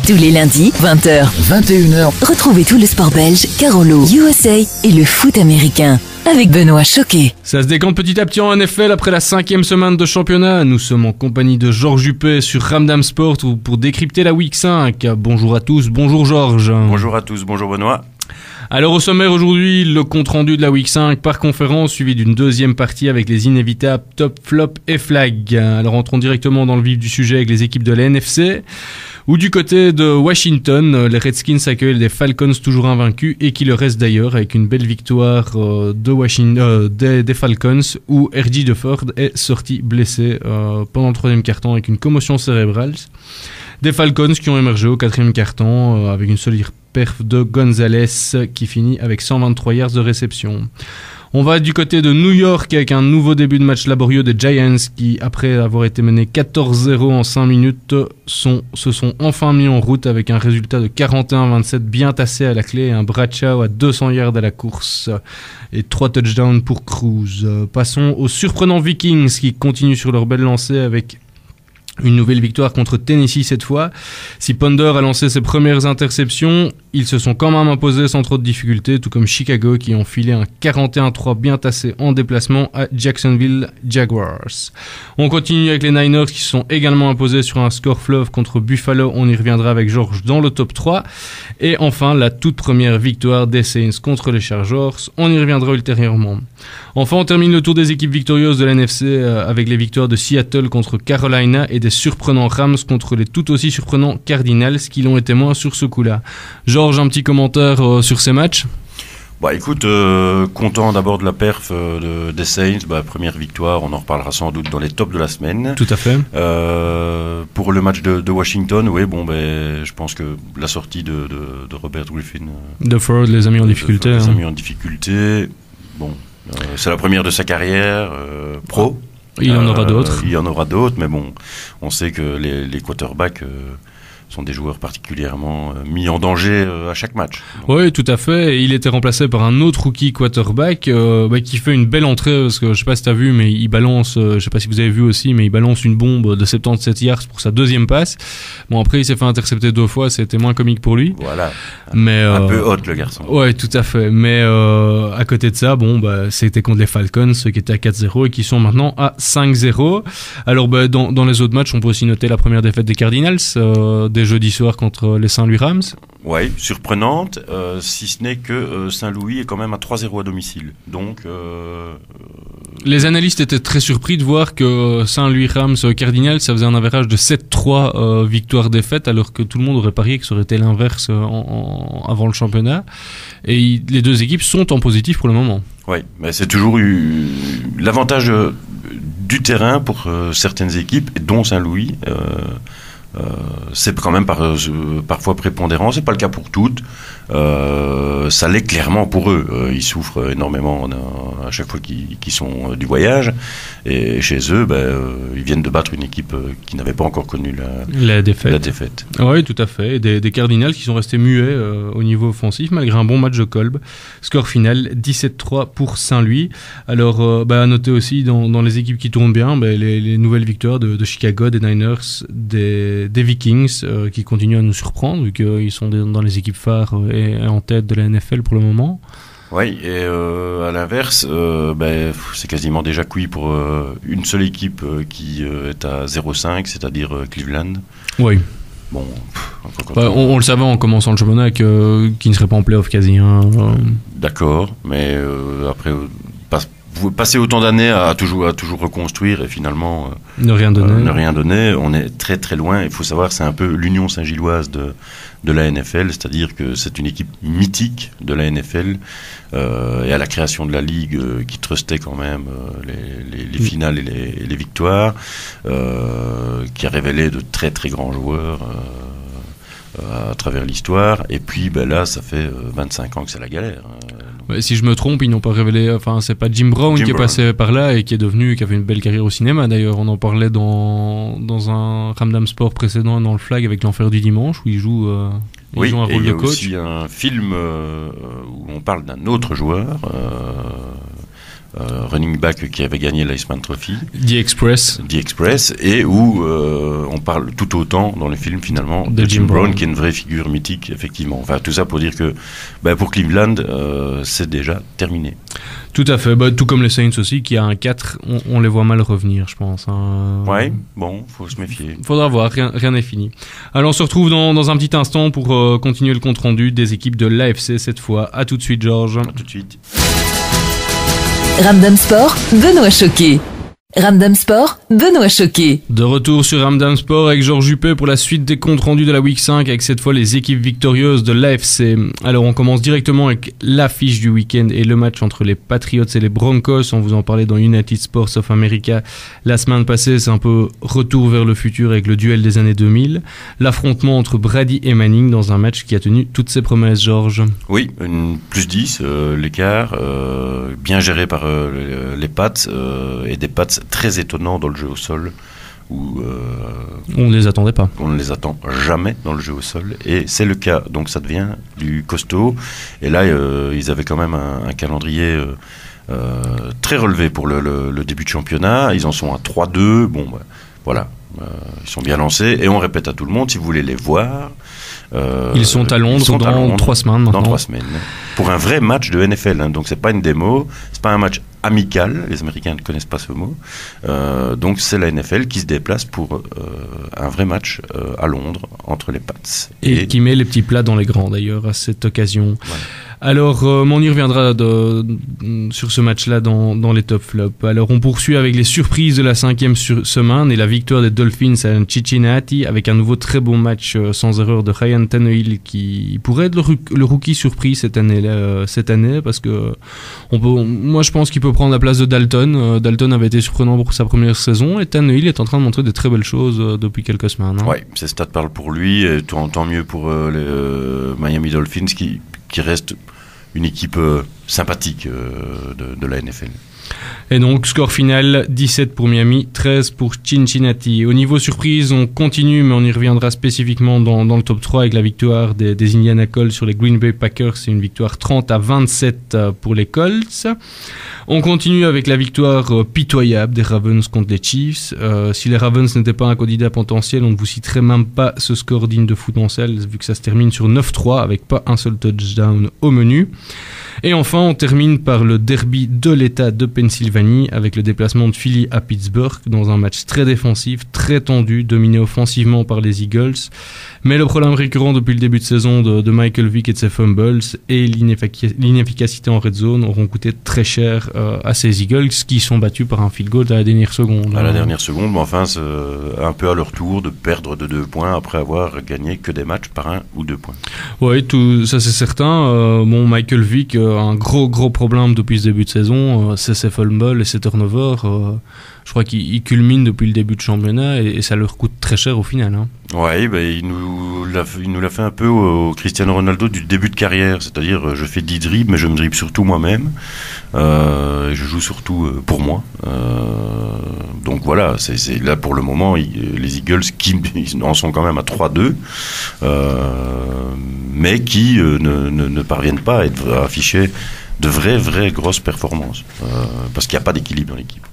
Tous les lundis, 20h, 21h, retrouvez tout le sport belge, Carolo, USA et le foot américain. Avec Benoît Choquet. Ça se décante petit à petit en NFL après la 5e semaine de championnat. Nous sommes en compagnie de Georges Juppé sur Ramdam Sport pour décrypter la Week 5. Bonjour à tous, bonjour Georges. Bonjour à tous, bonjour Benoît. Alors au sommaire aujourd'hui, le compte-rendu de la Week 5 par conférence, suivi d'une deuxième partie avec les inévitables top, flop et flag. Alors entrons directement dans le vif du sujet avec les équipes de la NFC. Ou du côté de Washington, les Redskins accueillent les Falcons toujours invaincus et qui le restent d'ailleurs avec une belle victoire des Falcons où R.J. DeFord est sorti blessé pendant le troisième quart-temps avec une commotion cérébrale. Des Falcons qui ont émergé au quatrième quart-temps avec une solide perf de Gonzalez qui finit avec 123 yards de réception. On va du côté de New York avec un nouveau début de match laborieux des Giants qui, après avoir été menés 14-0 en 5 minutes, se sont enfin mis en route avec un résultat de 41-27 bien tassé à la clé et un Bradshaw à 200 yards à la course et 3 touchdowns pour Cruz. Passons aux surprenants Vikings qui continuent sur leur belle lancée avec une nouvelle victoire contre Tennessee cette fois. Si Ponder a lancé ses premières interceptions, ils se sont quand même imposés sans trop de difficultés, tout comme Chicago qui ont filé un 41-3 bien tassé en déplacement à Jacksonville Jaguars. On continue avec les Niners qui se sont également imposés sur un score fleuve contre Buffalo. On y reviendra avec Georges dans le top 3. Et enfin, la toute première victoire des Saints contre les Chargers. On y reviendra ultérieurement. Enfin, on termine le tour des équipes victorieuses de la NFC avec les victoires de Seattle contre Carolina et des surprenants Rams contre les tout aussi surprenants Cardinals qui l'ont été moins sur ce coup-là. Georges, un petit commentaire sur ces matchs ? Bah écoute, content d'abord de la perf des Saints, première victoire, on en reparlera sans doute dans les tops de la semaine. Tout à fait. Pour le match de Washington, oui, je pense que la sortie de Robert Griffin, DeFord, les amis en difficulté. Les amis en difficulté, c'est la première de sa carrière pro. Il y en aura d'autres. Il y en aura d'autres, mais bon, on sait que les quarterbacks sont des joueurs particulièrement mis en danger à chaque match. Oui, tout à fait. Et il était remplacé par un autre rookie quarterback qui fait une belle entrée, parce que je sais pas si tu as vu, mais il balance, je sais pas si vous avez vu aussi, mais il balance une bombe de 77 yards pour sa deuxième passe. Bon, après, il s'est fait intercepter 2 fois, c'était moins comique pour lui. Voilà. Mais, un peu hot, le garçon. Ouais, tout à fait. Mais à côté de ça, c'était contre les Falcons, ceux qui étaient à 4-0 et qui sont maintenant à 5-0. Alors, dans les autres matchs, on peut aussi noter la première défaite des Cardinals, des jeudi soir contre les Saint-Louis Rams. Oui, surprenante, si ce n'est que Saint-Louis est quand même à 3-0 à domicile. Donc, les analystes étaient très surpris de voir que Saint-Louis Rams Cardinals, ça faisait un average de 7-3 victoire-défaite, alors que tout le monde aurait parié que ça aurait été l'inverse avant le championnat. Et les deux équipes sont en positif pour le moment. Oui, mais c'est toujours eu l'avantage du terrain pour certaines équipes, dont Saint-Louis. C'est quand même parfois prépondérant, c'est pas le cas pour toutes, ça l'est clairement pour eux, ils souffrent énormément à chaque fois qu'ils sont du voyage, et chez eux ils viennent de battre une équipe qui n'avait pas encore connu la défaite. Oui, tout à fait, des Cardinals qui sont restés muets au niveau offensif malgré un bon match de Kolb. Score final 17-3 pour Saint-Louis. Alors à noter aussi dans les équipes qui tournent bien, les nouvelles victoires de Chicago, des Niners, des Vikings qui continuent à nous surprendre vu qu'ils sont dans les équipes phares et en tête de la NFL pour le moment. Oui, et à l'inverse, c'est quasiment déjà cuit pour une seule équipe qui est à 0-5, c'est-à-dire Cleveland. Oui. Bon, on le savait en commençant le championnat qui ne serait pas en play-off quasi. D'accord, mais après passer autant d'années à toujours reconstruire et finalement ne rien donner, on est très très loin. Il faut savoir, c'est un peu l'Union Saint-Gilloise de la NFL, c'est-à-dire que c'est une équipe mythique de la NFL et à la création de la ligue qui trustait quand même les finales et les victoires, qui a révélé de très très grands joueurs à travers l'histoire, et puis là ça fait 25 ans que c'est la galère. Si je me trompe, ils n'ont pas révélé, c'est pas Jim Brown qui est passé par là et qui a fait une belle carrière au cinéma d'ailleurs. On en parlait dans un Ramdam Sport précédent, dans le Flag avec l'Enfer du Dimanche, où il joue un rôle de coach. Il y a aussi un film où on parle d'un autre joueur running back qui avait gagné l'Iceman Trophy. The Express, et où on parle tout autant dans le film finalement de Jim Brown, qui est une vraie figure mythique, effectivement. Enfin, tout ça pour dire que pour Cleveland, c'est déjà terminé. Tout à fait, tout comme les Saints aussi, qui a un 4, on les voit mal revenir, je pense. Ouais, bon, faut se méfier. Faudra voir, rien n'est fini. Alors on se retrouve dans un petit instant pour continuer le compte rendu des équipes de l'AFC cette fois. À tout de suite, Georges. À tout de suite. Ramdam Sport, Benoît Choquet. Ramdam Sport, Benoît Choquet. De retour sur Ramdam Sport avec Georges Juppé pour la suite des comptes rendus de la Week 5 avec cette fois les équipes victorieuses de l'AFC. Alors on commence directement avec l'affiche du week-end et le match entre les Patriots et les Broncos. On vous en parlait dans United Sports of America la semaine passée. C'est un peu retour vers le futur avec le duel des années 2000. L'affrontement entre Brady et Manning dans un match qui a tenu toutes ses promesses, Georges. Oui, une plus 10, l'écart, bien géré par les Pats et des Pats très étonnant dans le jeu au sol où on ne les attendait pas. On ne les attend jamais dans le jeu au sol et c'est le cas, donc ça devient du costaud et là ils avaient quand même un calendrier très relevé pour le début de championnat. Ils en sont à 3-2, voilà, ils sont bien lancés et on répète à tout le monde, si vous voulez les voir, ils sont à Londres dans 3 semaines maintenant. Dans 3 semaines pour un vrai match de NFL, donc c'est pas une démo, c'est pas un match amical, les Américains ne connaissent pas ce mot, donc c'est la NFL qui se déplace pour un vrai match à Londres entre les Pats et qui met les petits plats dans les grands d'ailleurs à cette occasion. Ouais. Alors on y reviendra sur ce match-là dans les top flops. Alors on poursuit avec les surprises de la 5e semaine et la victoire des Dolphins à Cincinnati avec un nouveau très bon match sans erreur de Ryan Tannehill qui pourrait être le rookie surpris cette année parce que moi je pense qu'il peut prendre la place de Dalton. Dalton avait été surprenant pour sa première saison et Tannehill est en train de montrer de très belles choses depuis quelques semaines. Oui, ces stats parlent pour lui et tant mieux pour les Miami Dolphins qui reste une équipe sympathique de la NFL. Et donc, score final, 17 pour Miami, 13 pour Cincinnati. Au niveau surprise, on continue, mais on y reviendra spécifiquement dans le top 3 avec la victoire des Indiana Colts sur les Green Bay Packers. C'est une victoire 30-27 pour les Colts. On continue avec la victoire pitoyable des Ravens contre les Chiefs. Si les Ravens n'étaient pas un candidat potentiel, on ne vous citerait même pas ce score digne de foot en selle, vu que ça se termine sur 9-3 avec pas un seul touchdown au menu. Et enfin, on termine par le derby de l'État de Pennsylvanie avec le déplacement de Philly à Pittsburgh dans un match très défensif, très tendu, dominé offensivement par les Eagles. Mais le problème récurrent depuis le début de saison de Michael Vick et de ses fumbles et l'inefficacité en red zone auront coûté très cher à ces Eagles qui sont battus par un field goal à la dernière seconde. À la dernière seconde, mais enfin, c'est un peu à leur tour de perdre de 2 points après avoir gagné que des matchs par 1 ou 2 points. Oui, tout ça c'est certain. Michael Vick un gros problème depuis ce début de saison, c'est ses fumbles et ses turnovers. Je crois qu'il culmine depuis le début de championnat et ça leur coûte très cher au final. Hein. Ouais, il nous l'a fait un peu au Cristiano Ronaldo du début de carrière, c'est-à-dire je fais 10 dribbles, mais je me dribble surtout moi-même. Je joue surtout pour moi. Donc voilà, c'est là pour le moment, les Eagles qui en sont quand même à 3-2, mais qui ne parviennent pas à afficher de vraies grosses performances, parce qu'il n'y a pas d'équilibre dans l'équipe.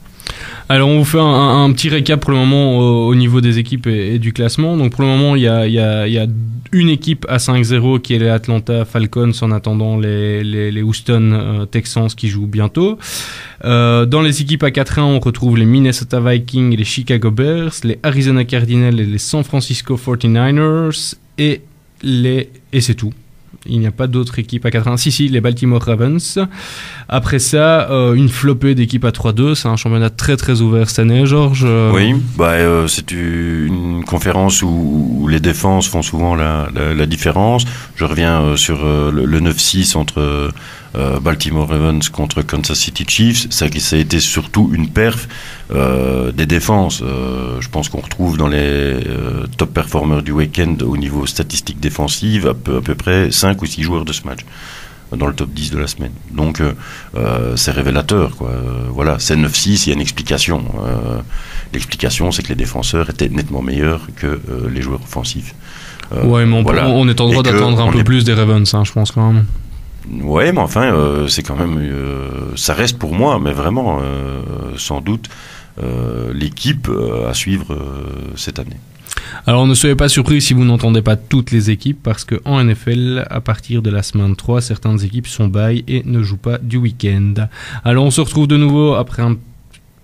Alors on vous fait un petit récap pour le moment au niveau des équipes et du classement. Donc pour le moment il y a une équipe à 5-0 qui est les Atlanta Falcons en attendant les Houston Texans qui jouent bientôt. Dans les équipes à 4-1 on retrouve les Minnesota Vikings, les Chicago Bears, les Arizona Cardinals et les San Francisco 49ers et c'est tout. Il n'y a pas d'autres équipes à 4-1. Si, les Baltimore Ravens. Après ça, une flopée d'équipes à 3-2. C'est un championnat très très ouvert cette année, Georges. Oui, c'est une conférence où les défenses font souvent la différence. Je reviens sur le 9-6 entre Baltimore Ravens contre Kansas City Chiefs. Ça a été surtout une perf des défenses. Je pense qu'on retrouve dans les top performers du week-end au niveau statistique défensive à peu près 5 ou 6 joueurs de ce match dans le top 10 de la semaine. Donc c'est révélateur, quoi. Voilà, c'est 9-6, il y a une explication. L'explication, c'est que les défenseurs étaient nettement meilleurs que les joueurs offensifs. Ouais, mais on est en droit d'attendre un peu plus des Ravens, je pense quand même. Ouais, mais enfin, c'est quand même, ça reste pour moi, mais vraiment, sans doute, l'équipe à suivre cette année. Alors ne soyez pas surpris si vous n'entendez pas toutes les équipes, parce qu'en NFL, à partir de la semaine 3, certaines équipes sont bye et ne jouent pas du week-end. Alors on se retrouve de nouveau après un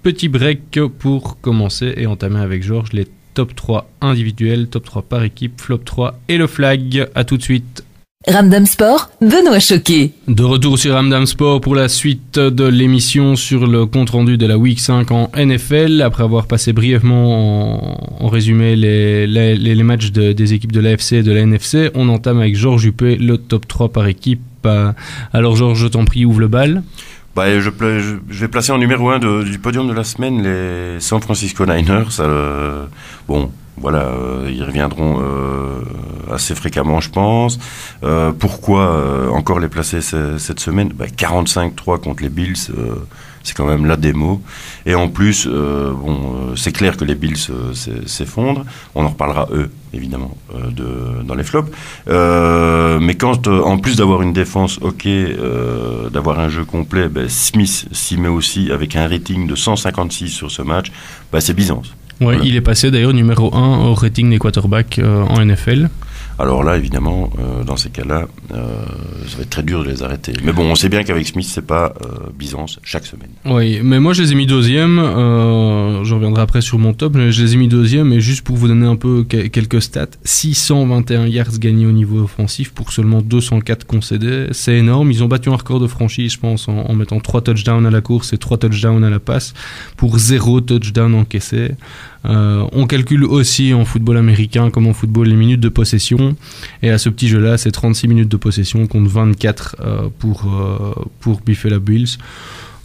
petit break pour commencer et entamer avec Georges les top 3 individuels, top 3 par équipe, flop 3 et le flag. À tout de suite. Ramdam Sport, Benoît Choquet. De retour sur Ramdam Sport pour la suite de l'émission sur le compte-rendu de la Week 5 en NFL. Après avoir passé brièvement en résumé les matchs des équipes de l'AFC et de la NFC, on entame avec Georges Juppé le top 3 par équipe. Alors Georges, je t'en prie, ouvre le bal. Je vais placer en numéro 1 du podium de la semaine les San Francisco Niners. Ils reviendront assez fréquemment, je pense. Pourquoi encore les placer cette semaine 45-3 contre les Bills, c'est quand même la démo. Et en plus, c'est clair que les Bills s'effondrent. On en reparlera, évidemment, dans les flops. Mais quand, en plus d'avoir une défense d'avoir un jeu complet, Smith s'y met aussi avec un rating de 156 sur ce match, c'est Byzance. Ouais, voilà. Il est passé d'ailleurs numéro 1 au rating des quarterbacks en NFL. Alors là, évidemment, dans ces cas-là, ça va être très dur de les arrêter. Mais bon, on sait bien qu'avec Smith, c'est pas Byzance chaque semaine. Oui, mais moi, je les ai mis deuxième. Je reviendrai après sur mon top. Je les ai mis deuxième, et juste pour vous donner un peu quelques stats, 621 yards gagnés au niveau offensif pour seulement 204 concédés. C'est énorme. Ils ont battu un record de franchise, je pense, en mettant 3 touchdowns à la course et 3 touchdowns à la passe pour 0 touchdown encaissé. On calcule aussi en football américain comme en football les minutes de possession, et à ce petit jeu-là, c'est 36 minutes de possession contre 24 pour Buffalo Bills.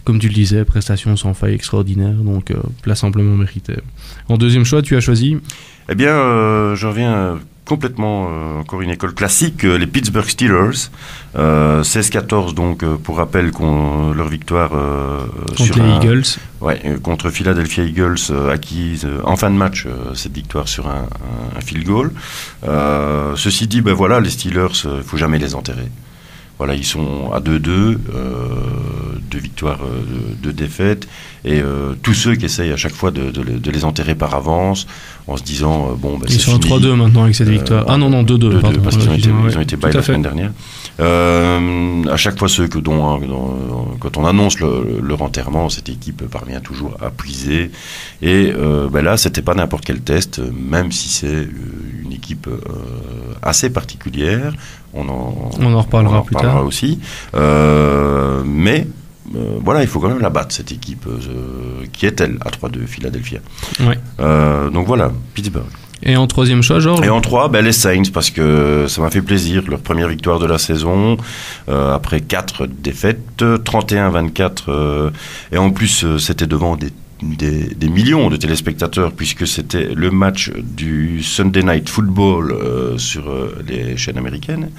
Comme tu le disais, prestation sans faille extraordinaire, donc place amplement méritée. En deuxième choix, tu as choisi ? Eh bien, je reviens complètement encore une école classique, les Pittsburgh Steelers, 16-14 donc pour rappel leur victoire contre les Eagles. Contre Philadelphia Eagles, acquise en fin de match, cette victoire sur un field goal. Ceci dit, les Steelers, il faut jamais les enterrer. Voilà, ils sont à 2-2, 2 victoires, 2 défaites, et tous ceux qui essayent à chaque fois de les enterrer par avance, en se disant ils sont à 3-2 maintenant avec cette victoire. Non, 2-2, pardon. Parce qu'ils ont été bye la semaine dernière. À chaque fois quand on annonce leur enterrement, cette équipe parvient toujours à puiser. Et là, c'était pas n'importe quel test, même si c'est une équipe assez particulière. On en reparlera plus tard aussi. Mais il faut quand même la battre, cette équipe qui est-elle à 3-2, Philadelphia. Ouais. Donc voilà, Pittsburgh. Et en troisième choix, Georges ? Et en 3, les Saints, parce que ça m'a fait plaisir. Leur première victoire de la saison, après 4 défaites, 31-24. Et en plus, c'était devant des millions de téléspectateurs, puisque c'était le match du Sunday Night Football sur les chaînes américaines.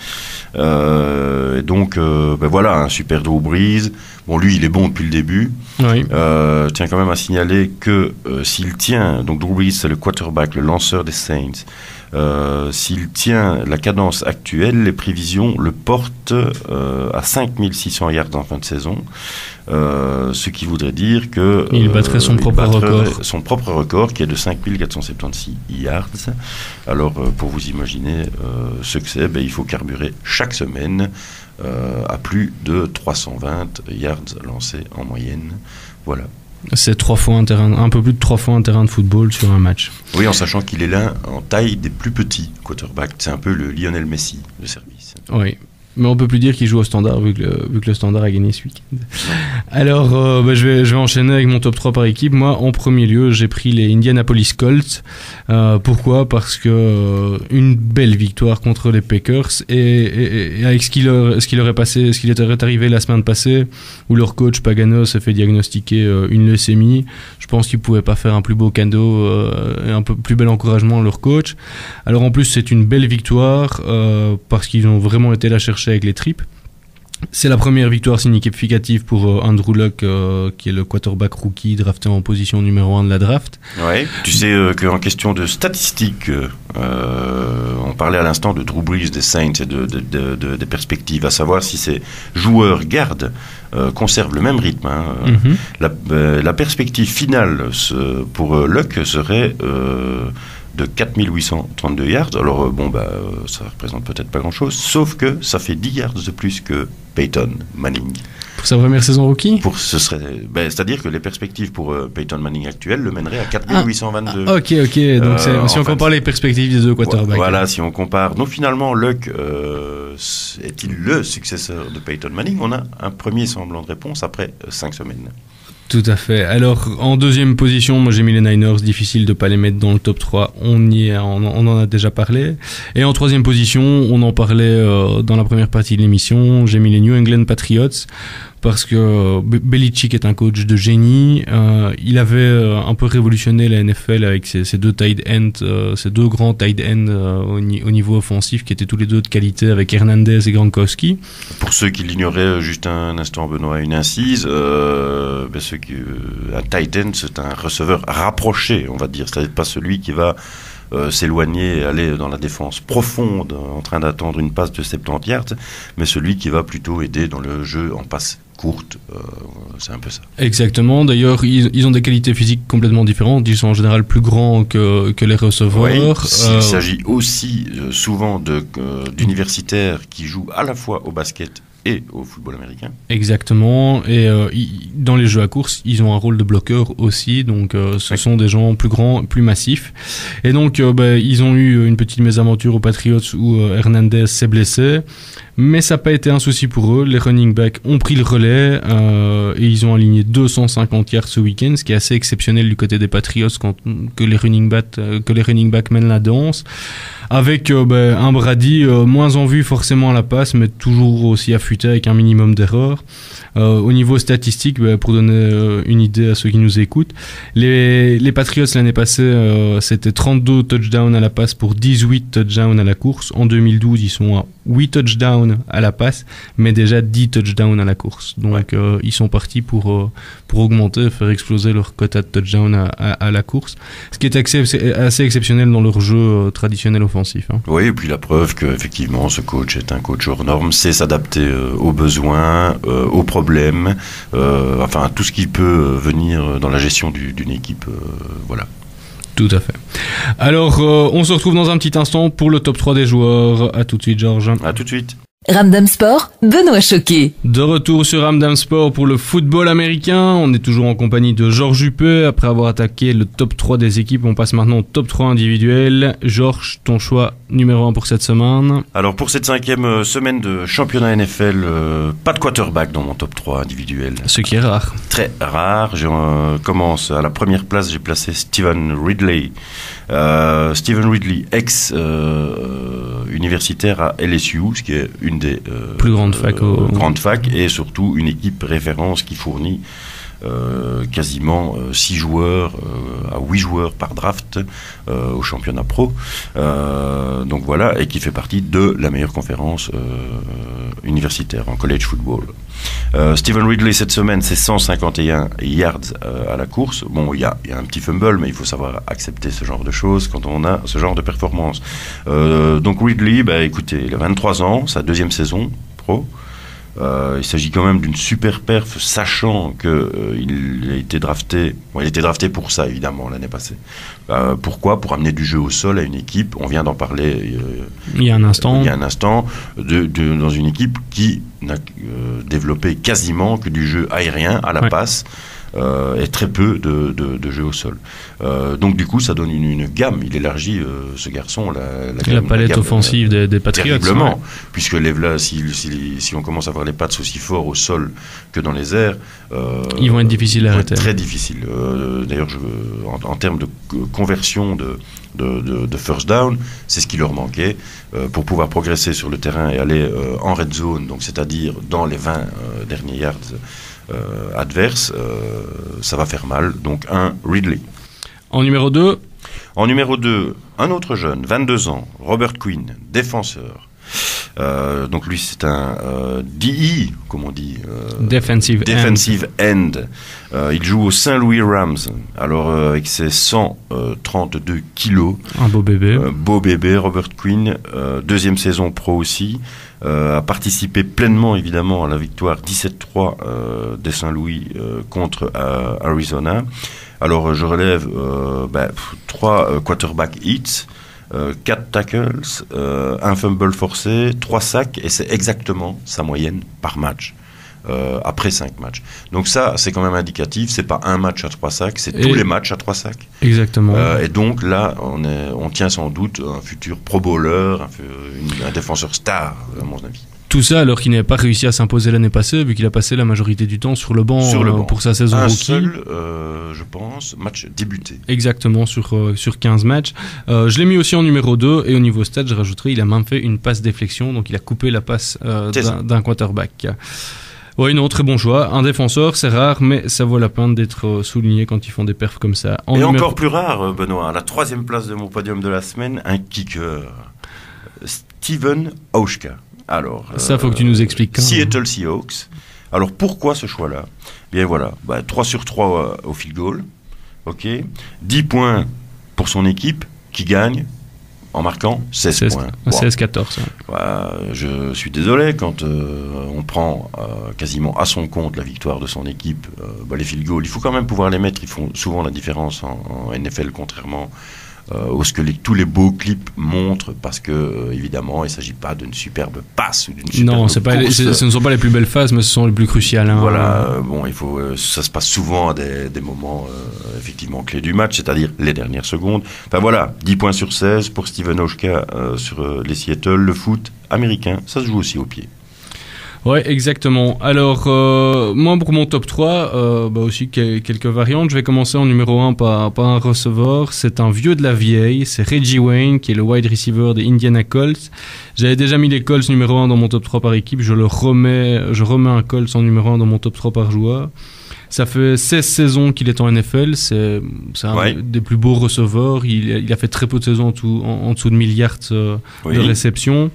Et donc, un super Drew Brees. Bon, lui, il est bon depuis le début. Oui. Tiens quand même à signaler que s'il tient, donc Drew Brees, c'est le quarterback, le lanceur des Saints. S'il tient la cadence actuelle, les prévisions le portent à 5600 yards en fin de saison, ce qui voudrait dire que il battrait son propre record qui est de 5476 yards. Alors pour vous imaginer ce que c'est, il faut carburer chaque semaine à plus de 320 yards lancés en moyenne. Voilà. C'est un peu plus de 3 fois un terrain de football sur un match. Oui, en sachant qu'il est l'un en taille des plus petits quarterbacks. C'est un peu le Lionel Messi de service. Oui, mais on peut plus dire qu'il joue au Standard vu que le Standard a gagné ce week-end. Alors, je vais enchaîner avec mon top 3 par équipe. Moi, en premier lieu, j'ai pris les Indianapolis Colts. Pourquoi ? Parce que une belle victoire contre les Packers, et avec ce qui leur est arrivé la semaine passée, où leur coach Pagano s'est fait diagnostiquer une leucémie. Je pense qu'ils pouvaient pas faire un plus beau cadeau et un peu plus bel encouragement à leur coach. Alors en plus, c'est une belle victoire parce qu'ils ont vraiment été la chercher avec les tripes. C'est la première victoire significative pour Andrew Luck, qui est le quarterback rookie drafté en position numéro 1 de la draft. Ouais, tu sais qu'en question de statistiques, on parlait à l'instant de Drew Brees, des Saints et des perspectives, à savoir si ces joueurs gardent, conservent le même rythme. La perspective finale pour Luck serait de 4832 yards. Alors ça représente peut-être pas grand-chose, sauf que ça fait 10 yards de plus que Peyton Manning. Pour sa première saison rookie ? C'est-à-dire que les perspectives pour Peyton Manning actuel le mèneraient à 4822. Ok. Donc si on compare les perspectives des deux quarterbacks. Voilà, si on compare. Donc finalement, Luck est-il le successeur de Peyton Manning ? On a un premier semblant de réponse après 5 semaines. Tout à fait. Alors, en deuxième position, moi j'ai mis les Niners, difficile de pas les mettre dans le top 3, on en a déjà parlé. Et en troisième position, on en parlait dans la première partie de l'émission, j'ai mis les New England Patriots, parce que Belichick est un coach de génie. Il avait un peu révolutionné la NFL avec ses deux tight ends, ses deux grands tight ends au niveau offensif qui étaient tous les deux de qualité avec Hernandez et Gronkowski. Pour ceux qui l'ignoraient, juste un instant Benoît, une incise, un tight end c'est un receveur rapproché, on va dire, c'est-à-dire pas celui qui va s'éloigner et aller dans la défense profonde en train d'attendre une passe de 70 yards, mais celui qui va plutôt aider dans le jeu en passe courte, c'est un peu ça. Exactement, d'ailleurs ils ont des qualités physiques complètement différentes, ils sont en général plus grands que les receveurs. Oui, il s'agit aussi souvent d'universitaires qui jouent à la fois au basket et au football américain. Exactement, et dans les jeux à course, ils ont un rôle de bloqueur aussi, donc ce sont des gens plus grands, plus massifs. Et donc ils ont eu une petite mésaventure aux Patriots où Hernandez s'est blessé, mais ça n'a pas été un souci pour eux. Les running backs ont pris le relais et ils ont aligné 250 yards ce week-end, ce qui est assez exceptionnel du côté des Patriots que les running backs mènent la danse. Avec un Brady moins en vue forcément à la passe, mais toujours aussi affûté avec un minimum d'erreurs. Au niveau statistique, pour donner une idée à ceux qui nous écoutent, les Patriots l'année passée, c'était 32 touchdowns à la passe pour 18 touchdowns à la course. En 2012, ils sont à 8 touchdowns à la passe, mais déjà 10 touchdowns à la course. Donc ils sont partis pour augmenter, faire exploser leur quota de touchdowns à la course, ce qui est assez exceptionnel dans leur jeu traditionnel offensif. Oui, et puis la preuve qu'effectivement ce coach est un coach hors norme, sait s'adapter aux besoins, aux problèmes, enfin tout ce qui peut venir dans la gestion d'une équipe, voilà. Tout à fait. Alors, on se retrouve dans un petit instant pour le top 3 des joueurs. À tout de suite, Georges. À tout de suite. Ramdam Sport, Benoît Choquet. De retour sur Ramdam Sport pour le football américain. On est toujours en compagnie de Georges Juppé. Après avoir attaqué le top 3 des équipes, on passe maintenant au top 3 individuel. Georges, ton choix numéro 1 pour cette semaine? Alors pour cette 5e semaine de championnat NFL, pas de quarterback dans mon top 3 individuel. Ce qui est rare. Très rare. Je commence à la première place, j'ai placé Stevan Ridley. Stevan Ridley, ex-universitaire à LSU, ce qui est une des plus grandes facs et surtout une équipe référence qui fournit quasiment 6 joueurs à 8 joueurs par draft au championnat pro, donc voilà, et qui fait partie de la meilleure conférence universitaire en college football. Stevan Ridley cette semaine, c'est 151 yards à la course. Bon, il y a un petit fumble, mais il faut savoir accepter ce genre de choses quand on a ce genre de performance. Donc Ridley, écoutez, il a 23 ans, sa 2e saison pro. Il s'agit quand même d'une super perf, sachant qu'il a été drafté. Bon, il a été drafté pour ça, évidemment, l'année passée. Pourquoi ? Pour amener du jeu au sol à une équipe. On vient d'en parler il y a un instant. Dans une équipe qui n'a développé quasiment que du jeu aérien à la passe. Et très peu de jeu au sol. Donc du coup, ça donne une gamme. Il élargit ce garçon la palette offensive des Patriots. Terriblement, puisque si on commence à voir les Pats aussi forts au sol que dans les airs, ils vont être difficiles à arrêter. Très difficiles. D'ailleurs, en termes de conversion de first down, c'est ce qui leur manquait pour pouvoir progresser sur le terrain et aller en red zone, donc c'est-à-dire dans les 20 derniers yards adverse, ça va faire mal. Donc Ridley. En numéro 2, un autre jeune, 22 ans, Robert Quinn, défenseur. Donc lui, c'est un DE, comme on dit. Defensive end. Il joue au Saint Louis Rams. Alors, avec ses 132 kilos. Un beau bébé. Beau bébé, Robert Quinn. Deuxième saison pro aussi. A participé pleinement, évidemment, à la victoire 17-3 des Saint Louis contre Arizona. Alors, je relève 3 quarterback hits, 4 tackles, un fumble forcé, 3 sacs, et c'est exactement sa moyenne par match. Après 5 matchs. Donc ça, c'est quand même indicatif. C'est pas un match à 3 sacs, c'est tous les matchs à 3 sacs. Exactement. Et donc là, on tient sans doute un futur pro bowler, un défenseur star, à mon avis. Tout ça alors qu'il n'avait pas réussi à s'imposer l'année passée, vu qu'il a passé la majorité du temps sur le banc pour sa saison rookie. Seul, je pense, match débuté. Exactement, sur 15 matchs. Je l'ai mis aussi en numéro 2, et au niveau stats, je rajouterai, il a même fait une passe déflexion, donc il a coupé la passe d'un quarterback. Oui, non, très bon choix. Un défenseur, c'est rare, mais ça vaut la peine d'être souligné quand ils font des perfs comme ça. Encore plus rare, Benoît, à la 3e place de mon podium de la semaine, un kicker, Steven Hauschka. Alors, ça, faut que tu nous expliques. Seattle Seahawks. Alors, pourquoi ce choix-là ? Bien voilà, 3 sur 3 au field goal. Ok. 10 points pour son équipe qui gagne en marquant 16 points. 16-14. Je suis désolé, quand on prend quasiment à son compte la victoire de son équipe, les field goals, il faut quand même pouvoir les mettre. Ils font souvent la différence en NFL, contrairement à ce que tous les beaux clips montrent, parce que évidemment il ne s'agit pas d'une superbe passe ou d'une superbe course. Ce ne sont pas les plus belles phases, mais ce sont les plus cruciales. Voilà, ça se passe souvent à des moments effectivement clés du match, c'est-à-dire les dernières secondes. Enfin voilà, 10 points sur 16 pour Steven Hauschka sur les Seattle. Le foot américain, ça se joue aussi au pied. Ouais, exactement. Alors, moi, pour mon top 3, aussi quelques variantes. Je vais commencer en numéro 1 par un receveur. C'est un vieux de la vieille. C'est Reggie Wayne, qui est le wide receiver des Indiana Colts. J'avais déjà mis les Colts numéro 1 dans mon top 3 par équipe. Je remets un Colts en numéro 1 dans mon top 3 par joueur. Ça fait 16 saisons qu'il est en NFL. C'est un des plus beaux receveurs. Il a fait très peu de saisons en dessous de 1000 yards de réception.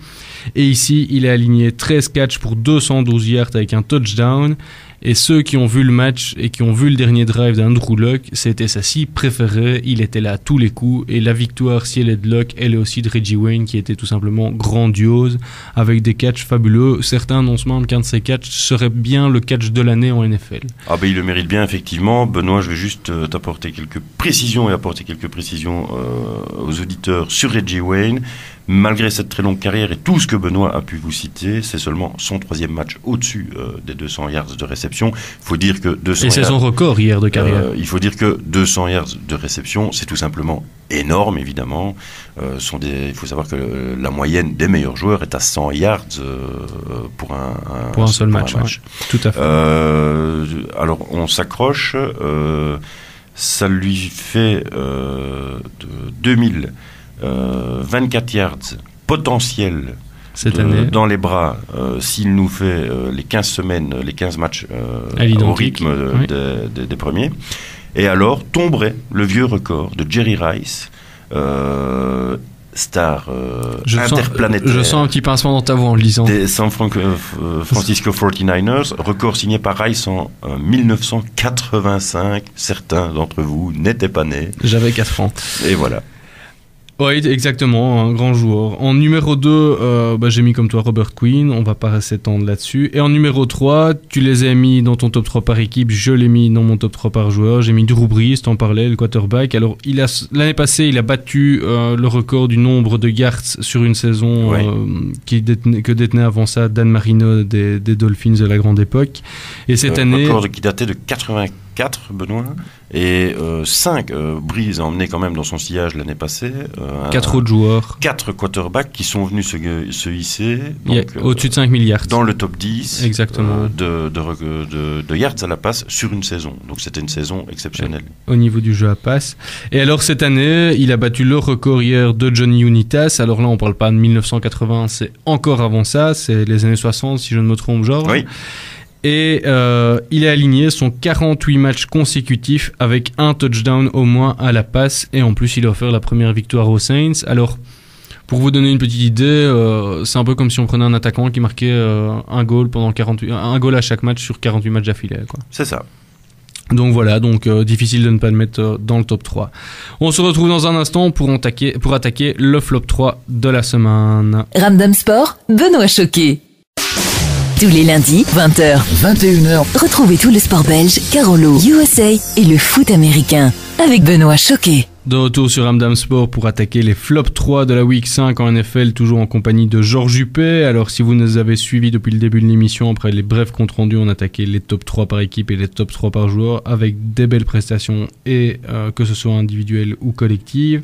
Et ici, il a aligné 13 catchs pour 212 yards avec un touchdown. Et ceux qui ont vu le match et qui ont vu le dernier drive d'Andrew Luck, c'était sa cible préférée. Il était là à tous les coups. Et la victoire, si elle est de Luck, elle est aussi de Reggie Wayne, qui était tout simplement grandiose, avec des catchs fabuleux. Certains annoncent même qu'un de ces catchs serait bien le catch de l'année en NFL. Il le mérite bien, effectivement. Benoît, je vais juste apporter quelques précisions aux auditeurs sur Reggie Wayne. Malgré cette très longue carrière et tout ce que Benoît a pu vous citer, c'est seulement son 3e match au-dessus des 200 yards de réception. Il faut dire que 200 et c'est son record hier de carrière. Il faut dire que 200 yards de réception, c'est tout simplement énorme, évidemment. Il faut savoir que la moyenne des meilleurs joueurs est à 100 yards pour un seul match. Ouais. Tout à fait. Alors, on s'accroche. Ça lui fait de 2000... 24 yards potentiels cette année dans les bras s'il nous fait les 15 semaines, les 15 matchs au rythme des premiers. Et alors tomberait le vieux record de Jerry Rice, star interplanétaire. Je sens un petit pincement dans ta voix en le lisant. Des San Francisco 49ers, record signé par Rice en 1985. Certains d'entre vous n'étaient pas nés. J'avais 4 ans. Et voilà. Oui, exactement, un grand joueur. En numéro 2, j'ai mis comme toi Robert Quinn, on va pas s'étendre là-dessus. Et en numéro 3, tu les as mis dans ton top 3 par équipe, je l'ai mis dans mon top 3 par joueur. J'ai mis Drew Brees, t'en parlais, le quarterback. Alors, l'année passée, il a battu le record du nombre de yards sur une saison que détenait avant ça Dan Marino des Dolphins de la grande époque. Et cette année... record qui datait de 84, Benoît. Et 5 Brees a emmené quand même dans son sillage l'année passée. 4 autres joueurs. 4 quarterbacks qui sont venus se hisser. Au-dessus de 5 milliards. Dans le top 10 exactement. De yards à la passe sur une saison. Donc c'était une saison exceptionnelle. Au niveau du jeu à passe. Et alors cette année, il a battu le record hier de Johnny Unitas. Alors là, on parle pas de 1980, c'est encore avant ça. C'est les années 60, si je ne me trompe, genre. Oui. Et il a aligné son 48 matchs consécutifs avec un touchdown au moins à la passe. Et en plus, il a offert la première victoire aux Saints. Alors, Pour vous donner une petite idée, c'est un peu comme si on prenait un attaquant qui marquait un goal un goal à chaque match sur 48 matchs d'affilée, quoi. C'est ça. Donc voilà, difficile de ne pas le mettre dans le top 3. On se retrouve dans un instant pour attaquer le flop 3 de la semaine. Ramdam Sport, Benoît Choquet. Tous les lundis, 20h, 21h, retrouvez tout le sport belge, Carolo, USA et le foot américain avec Benoît Choquet. De retour sur Ramdam Sport pour attaquer les flops 3 de la Week 5 en NFL, toujours en compagnie de Georges Huppé. Alors si vous nous avez suivis depuis le début de l'émission, après les brefs comptes rendus, on attaquait les top 3 par équipe et les top 3 par joueur avec des belles prestations et que ce soit individuelle ou collective.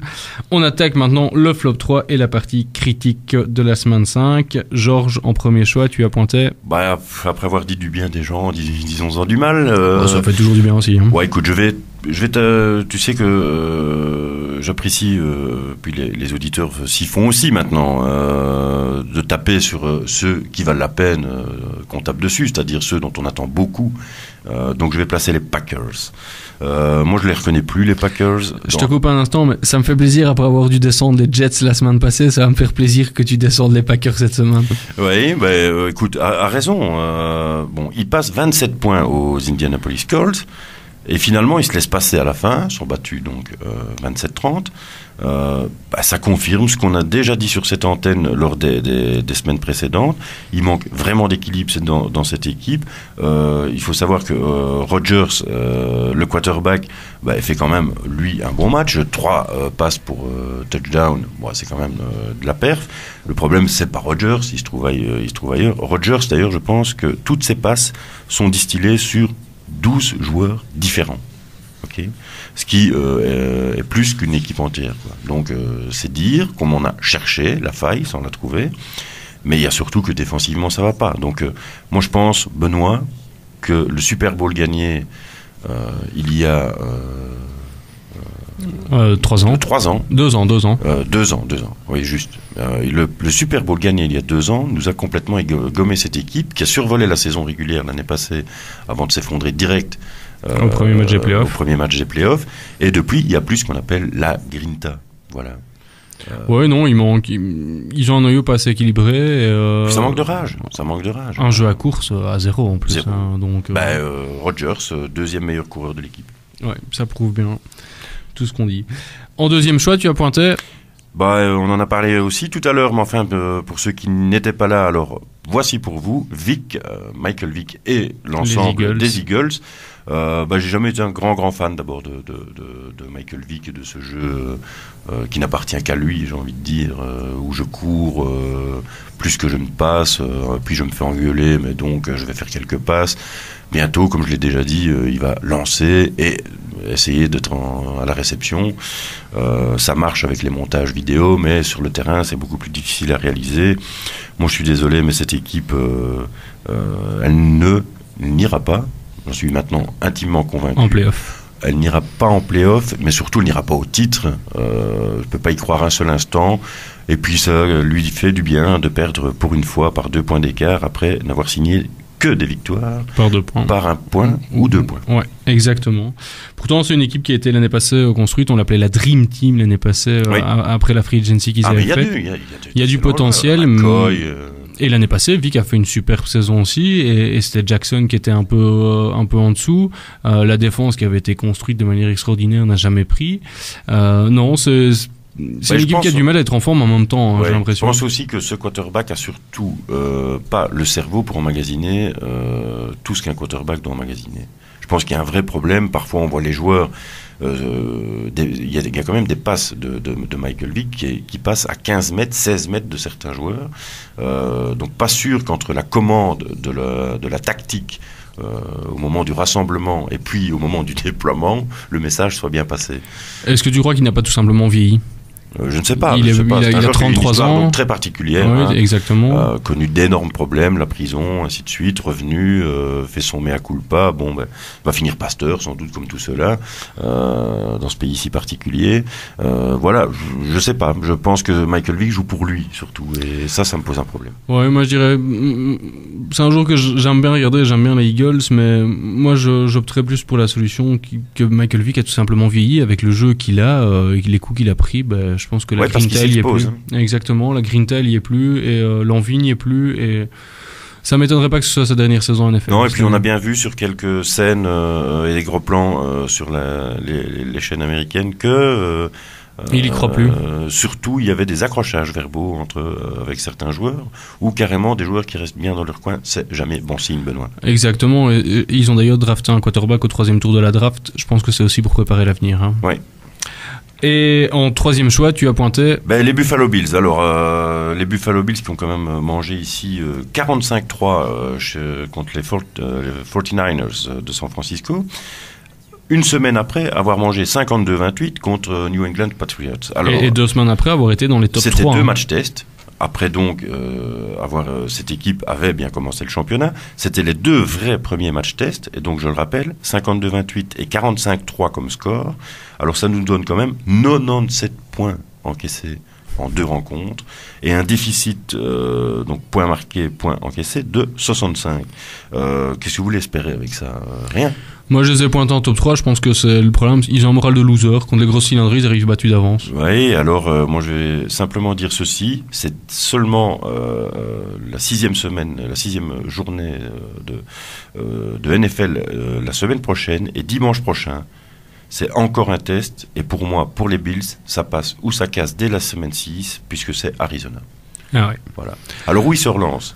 On attaque maintenant le flop 3 et la partie critique de la semaine 5. Georges, en premier choix, tu as pointé. Après avoir dit du bien des gens, disons-en du mal. Ça fait toujours du bien aussi. Hein. Ouais, écoute, tu sais que j'apprécie, puis les auditeurs s'y font aussi maintenant, de taper sur ceux qui valent la peine qu'on tape dessus, c'est-à-dire ceux dont on attend beaucoup. Donc je vais placer les Packers. Moi je les reconnais plus, les Packers. Je te coupe un instant, mais ça me fait plaisir après avoir dû descendre les Jets la semaine passée, ça va me faire plaisir que tu descendes les Packers cette semaine. Oui, écoute, à raison. Ils passent 27 points aux Indianapolis Colts. Et finalement, ils se laissent passer à la fin, sont battus donc 27-30. Ça confirme ce qu'on a déjà dit sur cette antenne lors des semaines précédentes. Il manque vraiment d'équilibre dans cette équipe. Il faut savoir que Rodgers, le quarterback, fait quand même, lui, un bon match. 3 passes pour touchdown, c'est quand même de la perf. Le problème, c'est pas Rodgers, il se trouve ailleurs. Rodgers, d'ailleurs, je pense que toutes ses passes sont distillées sur 12 joueurs différents, okay, ce qui est plus qu'une équipe entière, quoi. Donc c'est dire, comme on a cherché la faille sans la trouver, mais il y a surtout que défensivement ça va pas. Donc moi je pense, Benoît, que le Super Bowl gagné il y a 3 ans. 3 ans. 2 ans. 2 ans, oui, juste. Le Super Bowl gagné il y a 2 ans nous a complètement gommé cette équipe qui a survolé la saison régulière l'année passée avant de s'effondrer direct au premier match des playoffs. Et depuis, il y a plus ce qu'on appelle la grinta. Voilà. Ouais, non, ils ont un noyau pas assez équilibré. Ça manque de rage. Un jeu à course à 0 en plus. Hein, donc, Rodgers, deuxième meilleur coureur de l'équipe. Ouais, ça prouve bien tout ce qu'on dit. En deuxième choix, tu as pointé. On en a parlé aussi tout à l'heure, mais enfin, pour ceux qui n'étaient pas là, alors voici pour vous Michael Vick et l'ensemble des Eagles. J'ai jamais été un grand fan d'abord de Michael Vick et de ce jeu qui n'appartient qu'à lui, j'ai envie de dire, où je cours plus que je ne passe, puis je me fais engueuler, mais donc je vais faire quelques passes. Bientôt, comme je l'ai déjà dit, il va lancer et essayer d'être à la réception. Ça marche avec les montages vidéo, mais sur le terrain, c'est beaucoup plus difficile à réaliser. Moi, je suis désolé, mais cette équipe, elle n'ira pas. J'en suis maintenant intimement convaincu. En play-off. Elle n'ira pas en play-off, mais surtout, elle n'ira pas au titre. Je ne peux pas y croire un seul instant. Et puis, ça lui fait du bien de perdre pour une fois par 2 points d'écart après n'avoir signé que des victoires par 2 points, par 1 point ou 2 points. Ouais, exactement. Pourtant, c'est une équipe qui a été l'année passée construite. On l'appelait la Dream Team l'année passée, oui. Après la free agency qu'ils avaient fait. Il y a du potentiel. Et l'année passée, Vic a fait une superbe saison aussi, et c'était Jackson qui était un peu en dessous. La défense qui avait été construite de manière extraordinaire n'a jamais pris. Non, c'est une équipe qui a du mal à être en forme en même temps, j'ai l'impression. Je pense aussi que ce quarterback a surtout pas le cerveau pour emmagasiner tout ce qu'un quarterback doit emmagasiner. Je pense qu'il y a un vrai problème. Parfois, on voit les joueurs. Il y a quand même des passes de Michael Vick qui passent à 15 mètres, 16 mètres de certains joueurs. Donc, pas sûr qu'entre la commande de la tactique au moment du rassemblement et puis au moment du déploiement, le message soit bien passé. Est-ce que tu crois qu'il n'a pas tout simplement vieilli ? Je ne sais pas. Il a 33 ans. Donc très particulière. Oui, exactement. Connu d'énormes problèmes, la prison, ainsi de suite, revenu, fait son mea culpa. Va finir pasteur, sans doute, comme tout cela, dans ce pays si particulier. Voilà, je ne sais pas. Je pense que Michael Vick joue pour lui, surtout. Et ça me pose un problème. Ouais, moi je dirais, c'est un jour que j'aime bien regarder, j'aime bien les Eagles, mais moi j'opterais plus pour la solution que Michael Vick a tout simplement vieilli avec le jeu qu'il a, les coups qu'il a pris. je pense que la Ouais, parce Green qu'il Tail y est plus. s'expose, Exactement, la Green Tail y est plus et l'Envie n'y est plus et ça m'étonnerait pas que ce soit sa dernière saison en effet. Non, et puis on a bien vu sur quelques scènes et des gros plans sur les chaînes américaines que il y croit plus. Surtout, il y avait des accrochages verbaux avec certains joueurs, ou carrément des joueurs qui restent bien dans leur coin. C'est jamais bon signe, Benoît. Exactement. Et ils ont d'ailleurs drafté un quarterback au 3e tour de la draft. Je pense que c'est aussi pour préparer l'avenir. Hein. Oui. Et en 3e choix, tu as pointé les Buffalo Bills. Alors, les Buffalo Bills qui ont quand même mangé ici 45-3 contre les 49ers de San Francisco. Une semaine après avoir mangé 52-28 contre New England Patriots. Alors, et 2 semaines après avoir été dans les top 3. C'était 2 matchs tests. Après donc, cette équipe avait bien commencé le championnat. C'était les 2 vrais premiers matchs tests. Et donc, je le rappelle, 52-28 et 45-3 comme score. Alors, ça nous donne quand même 97 points encaissés en 2 rencontres et un déficit, donc points marqués, points encaissés, de 65. Qu'est-ce que vous voulez espérer avec ça ? Rien. Moi, je les ai pointés en top 3. Je pense que c'est le problème. Ils ont un moral de loser. Contre les grosses cylindries, ils arrivent battus d'avance. Oui, alors moi, je vais simplement dire ceci. C'est seulement la 6e journée de NFL la semaine prochaine et dimanche prochain. C'est encore un test, et pour moi, pour les Bills, ça passe ou ça casse dès la semaine 6, puisque c'est Arizona. Ah ouais. Voilà. Alors où ils se relancent ?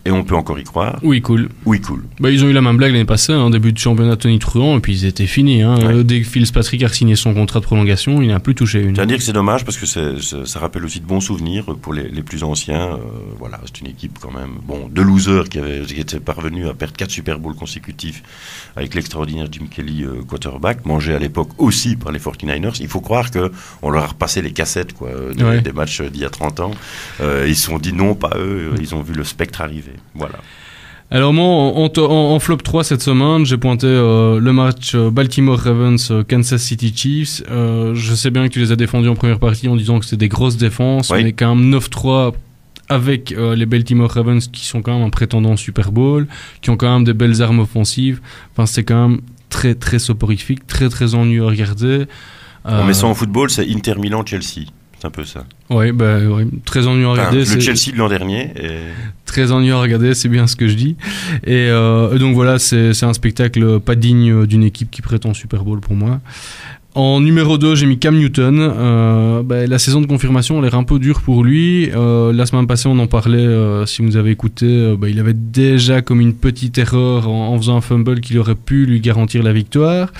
Et on peut encore y croire. Oui, cool. Oui, cool. Ils ont eu la même blague l'année passée, début de championnat Tony Truant, et puis ils étaient finis. Ouais. Dès que Fitzpatrick a signé son contrat de prolongation, il n'a plus touché une. Je tiens à dire que c'est dommage parce que ça rappelle aussi de bons souvenirs pour les plus anciens. Voilà, c'est une équipe quand même, de losers qui étaient parvenus à perdre 4 Super Bowls consécutifs avec l'extraordinaire Jim Kelly quarterback, mangé à l'époque aussi par les 49ers. Il faut croire qu'on leur a repassé les cassettes des matchs d'il y a 30 ans. Ils se sont dit non, pas eux. Ils ont vu le spectre arriver. Voilà. Alors moi, en flop 3 cette semaine, j'ai pointé le match Baltimore Ravens Kansas City Chiefs. Je sais bien que tu les as défendus en première partie en disant que c'était des grosses défenses, mais quand même 9-3 avec les Baltimore Ravens qui sont quand même un prétendant Super Bowl, qui ont quand même des belles armes offensives. Enfin, c'est quand même très très soporifique, très très ennuyeux à regarder. On met ça en football, c'est Inter Milan-Chelsea. C'est un peu ça. Oui, très ennuyeux à regarder. Le Chelsea de l'an dernier. Très ennuyeux à regarder, c'est bien ce que je dis. Et donc voilà, c'est un spectacle pas digne d'une équipe qui prétend Super Bowl pour moi. En numéro 2, j'ai mis Cam Newton. La saison de confirmation, elle est un peu dure pour lui. La semaine passée, on en parlait, si vous avez écouté, il avait déjà commis une petite erreur en faisant un fumble qui aurait pu lui garantir la victoire.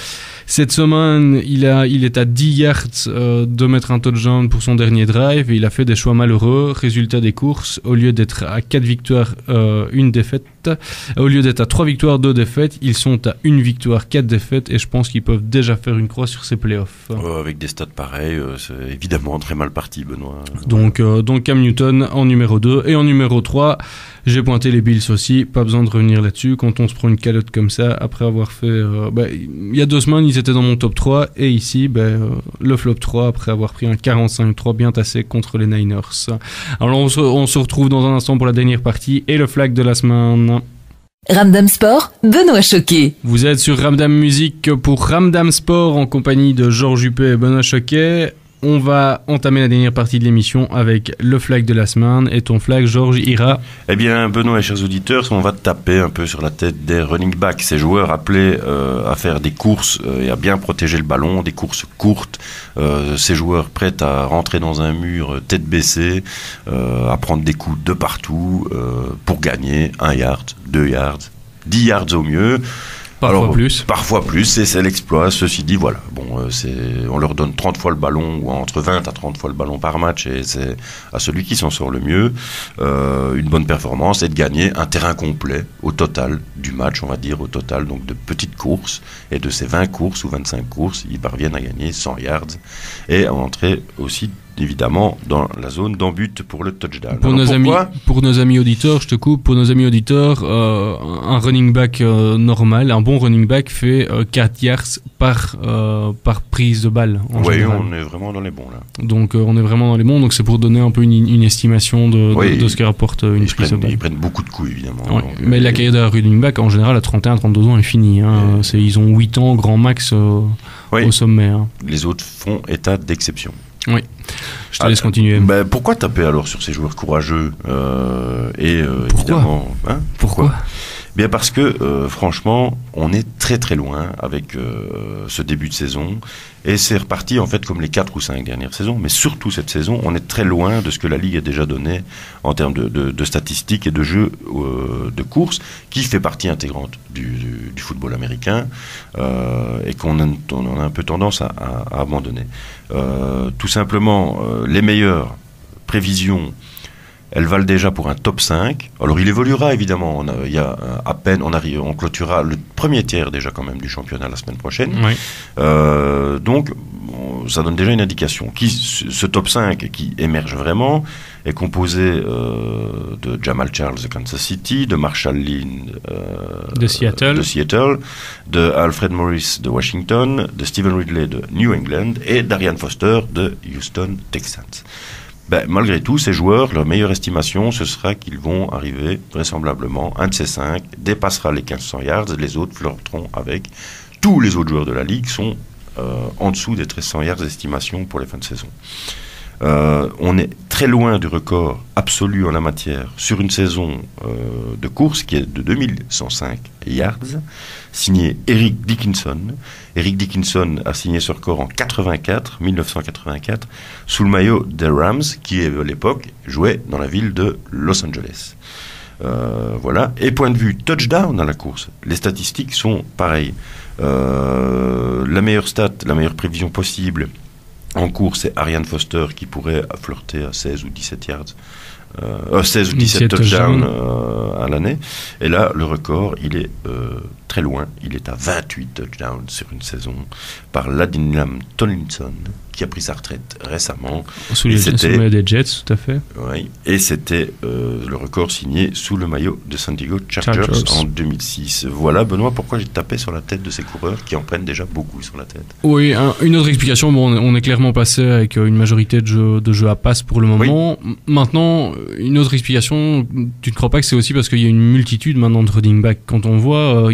Cette semaine, il est à 10 yards de mettre un touchdown pour son dernier drive et il a fait des choix malheureux. Résultat des courses, au lieu d'être à 4 victoires, 1 défaite, au lieu d'être à 3 victoires, 2 défaites, ils sont à 1 victoire, 4 défaites et je pense qu'ils peuvent déjà faire une croix sur ces playoffs. Avec des stats pareils, c'est évidemment très mal parti, Benoît. Donc Cam Newton en numéro 2 et en numéro 3, j'ai pointé les Bills aussi, pas besoin de revenir là-dessus. Quand on se prend une calotte comme ça, après avoir fait... il y a 2 semaines, ils étaient dans mon top 3 et ici, le flop 3 après avoir pris un 45-3 bien tassé contre les Niners. Alors on se retrouve dans un instant pour la dernière partie et le flag de la semaine. Ramdam Sport, Benoît Choquet. Vous êtes sur Ramdam Musique pour Ramdam Sport en compagnie de Georges Juppé et Benoît Choquet. On va entamer la dernière partie de l'émission avec le flag de la semaine. Et ton flag, Georges, ira... Eh bien, Benoît et chers auditeurs, on va taper un peu sur la tête des running backs, ces joueurs appelés à faire des courses et à bien protéger le ballon, des courses courtes, ces joueurs prêts à rentrer dans un mur tête baissée, à prendre des coups de partout pour gagner 1 yard, 2 yards, 10 yards au mieux. Parfois plus, et c'est l'exploit. Ceci dit, voilà. On leur donne 30 fois le ballon, ou entre 20 à 30 fois le ballon par match, et c'est à celui qui s'en sort le mieux une bonne performance et de gagner un terrain complet au total du match, on va dire, au total donc de petites courses. Et de ces 20 courses ou 25 courses, ils parviennent à gagner 100 yards et à entrer aussi évidemment dans la zone d'en-but pour le touchdown. Pour nos amis auditeurs, je te coupe, pour nos amis auditeurs, un running back normal, un bon running back fait 4 yards par prise de balle. Oui, on est vraiment dans les bons là. Donc on est vraiment dans les bons, donc c'est pour donner un peu une estimation de ce que rapporte une prise de balle. Ils prennent beaucoup de coups évidemment. Ouais. Donc, mais la carrière d'un running back en général à 31-32 ans est finie. Ils ont 8 ans grand max au sommet. Les autres font état d'exception. Oui, je te laisse continuer. Pourquoi taper alors sur ces joueurs courageux Pourquoi évidemment, Pourquoi Bien parce que franchement, on est très très loin avec ce début de saison et c'est reparti en fait comme les 4 ou 5 dernières saisons, mais surtout cette saison, on est très loin de ce que la Ligue a déjà donné en termes de statistiques et de jeux de course qui fait partie intégrante du football américain et qu'on a un peu tendance à abandonner. Tout simplement, les meilleures prévisions, elles valent déjà pour un top 5. Alors il évoluera évidemment, il y a à peine, on clôturera le premier tiers déjà quand même du championnat la semaine prochaine. Oui. Donc ça donne déjà une indication. Ce top 5 qui émerge vraiment est composé de Jamal Charles de Kansas City, de Marshall Lynn de Seattle, de Alfred Morris de Washington, de Stephen Ridley de New England et d'Arian Foster de Houston Texans. Malgré tout, ces joueurs, leur meilleure estimation, ce sera qu'ils vont arriver vraisemblablement, un de ces 5 dépassera les 1500 yards, les autres flirteront avec. Tous les autres joueurs de la Ligue sont en dessous des 1300 yards d'estimation pour les fins de saison. On est très loin du record absolu en la matière sur une saison de course qui est de 2105 yards, signé Eric Dickinson. Eric Dickinson a signé ce record en 1984, sous le maillot des Rams, qui à l'époque jouait dans la ville de Los Angeles. Voilà. Et point de vue touchdown dans la course, les statistiques sont pareilles. La meilleure prévision possible en course, c'est Arian Foster qui pourrait flirter à 16 ou 17 yards. 16 ou 17 touchdowns à l'année. Et là, le record, il est très loin. Il est à 28 touchdowns sur une saison par Ladilam Tomlinson, qui a pris sa retraite récemment. Sous le maillot des Jets, tout à fait. Oui, et c'était le record signé sous le maillot de San Diego Chargers en 2006. Voilà, Benoît, pourquoi j'ai tapé sur la tête de ces coureurs qui en prennent déjà beaucoup sur la tête. Oui, une autre explication, on est clairement passé avec une majorité de jeux à passe pour le moment. Oui. Maintenant, une autre explication, tu ne crois pas que c'est aussi parce qu'il y a une multitude maintenant de running backs. Quand on voit,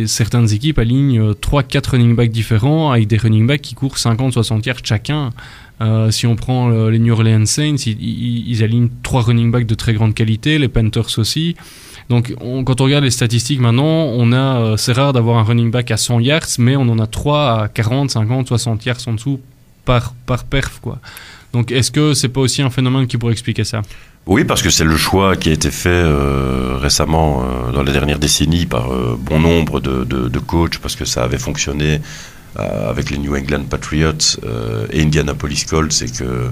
certaines équipes alignent 3-4 running backs différents avec des running backs qui courent 50-60 yards chacun. Si on prend les New Orleans Saints, ils alignent 3 running backs de très grande qualité, les Panthers aussi. Donc quand on regarde les statistiques maintenant, c'est rare d'avoir un running back à 100 yards, mais on en a 3 à 40, 50, 60 yards en dessous par perf, quoi. Donc est-ce que c'est pas aussi un phénomène qui pourrait expliquer ça ? Oui, parce que c'est le choix qui a été fait récemment dans les dernières décennies par bon nombre de coachs, parce que ça avait fonctionné avec les New England Patriots et Indianapolis Colts, c'est que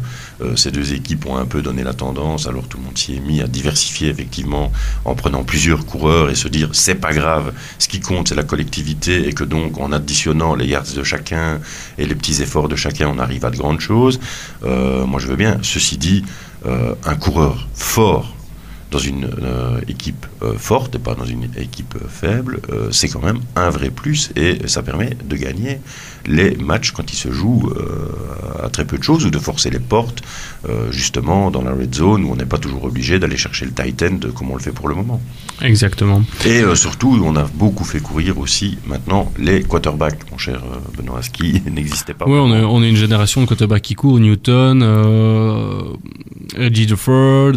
ces deux équipes ont un peu donné la tendance. Alors tout le monde s'y est mis à diversifier effectivement en prenant plusieurs coureurs et se dire c'est pas grave, ce qui compte c'est la collectivité, et que donc en additionnant les yards de chacun et les petits efforts de chacun on arrive à de grandes choses. Moi je veux bien. Ceci dit, un coureur fort dans une équipe forte et pas dans une équipe faible, c'est quand même un vrai plus, et ça permet de gagner les matchs quand ils se jouent à très peu de choses, ou de forcer les portes justement dans la red zone où on n'est pas toujours obligé d'aller chercher le tight end comme on le fait pour le moment. Exactement. Et surtout, on a beaucoup fait courir aussi maintenant les quarterbacks, mon cher Benoît, ce qui n'existait pas. Oui, on est une génération de quarterbacks qui courent, Newton, Reggie Ford,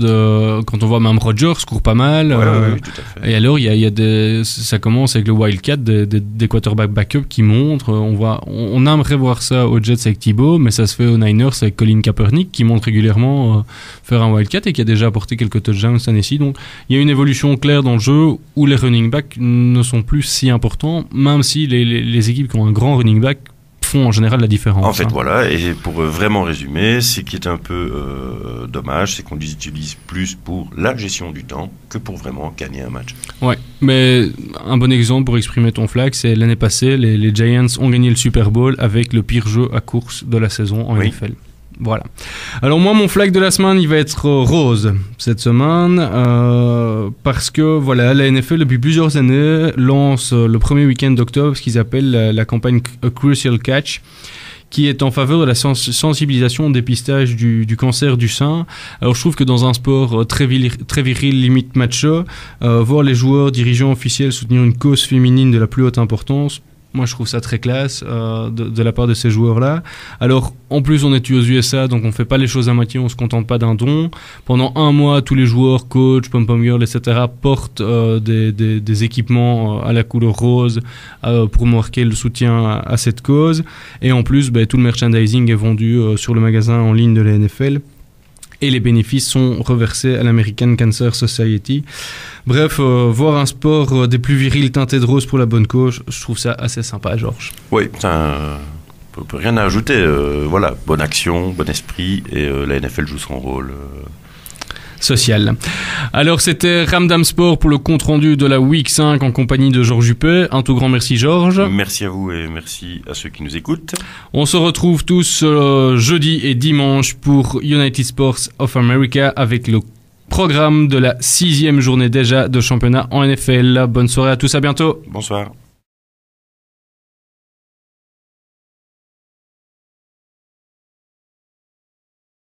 quand on voit même Rodgers court pas mal. Oui, tout à fait. Et alors, il y a ça commence avec le Wildcat, des quarterbacks backup qui montrent. On aimerait voir ça aux Jets avec Thibaut, mais ça se fait aux Niners avec Colin Kaepernick qui montre régulièrement faire un Wildcat et qui a déjà apporté quelques touchdowns cette année-ci. Donc, il y a une évolution claire dans le jeu où les running backs ne sont plus si importants, même si les équipes qui ont un grand running back font en général la différence. En fait, voilà, et pour vraiment résumer, ce qui est un peu dommage, c'est qu'on les utilise plus pour la gestion du temps que pour vraiment gagner un match. Ouais, mais un bon exemple pour exprimer ton flag, c'est l'année passée, les Giants ont gagné le Super Bowl avec le pire jeu à course de la saison en NFL. Voilà. Alors moi, mon flag de la semaine, il va être rose cette semaine parce que voilà, la NFL depuis plusieurs années lance le premier week-end d'octobre ce qu'ils appellent la campagne A Crucial Catch, qui est en faveur de la sensibilisation au dépistage du cancer du sein. Alors je trouve que dans un sport très viril, limite macho, voir les joueurs, dirigeants, officiels soutenir une cause féminine de la plus haute importance, Moi, je trouve ça très classe de la part de ces joueurs-là. Alors, en plus, on est aux USA, donc on fait pas les choses à moitié, on se contente pas d'un don. Pendant 1 mois, tous les joueurs, coach, pom-pom girl, etc., portent des équipements à la couleur rose pour marquer le soutien à cette cause. Et en plus, tout le merchandising est vendu sur le magasin en ligne de la NFL. Et les bénéfices sont reversés à l'American Cancer Society. Bref, voir un sport des plus virils teinté de rose pour la bonne cause, je trouve ça assez sympa, Georges. Oui, rien à ajouter. Voilà, bonne action, bon esprit, et la NFL joue son rôle. Social. Alors, c'était Ramdam Sport pour le compte-rendu de la Week 5 en compagnie de Georges Juppé. Un tout grand merci, Georges. Merci à vous et merci à ceux qui nous écoutent. On se retrouve tous jeudi et dimanche pour United Sports of America avec le programme de la 6e journée déjà de championnat en NFL. Bonne soirée à tous, à bientôt. Bonsoir.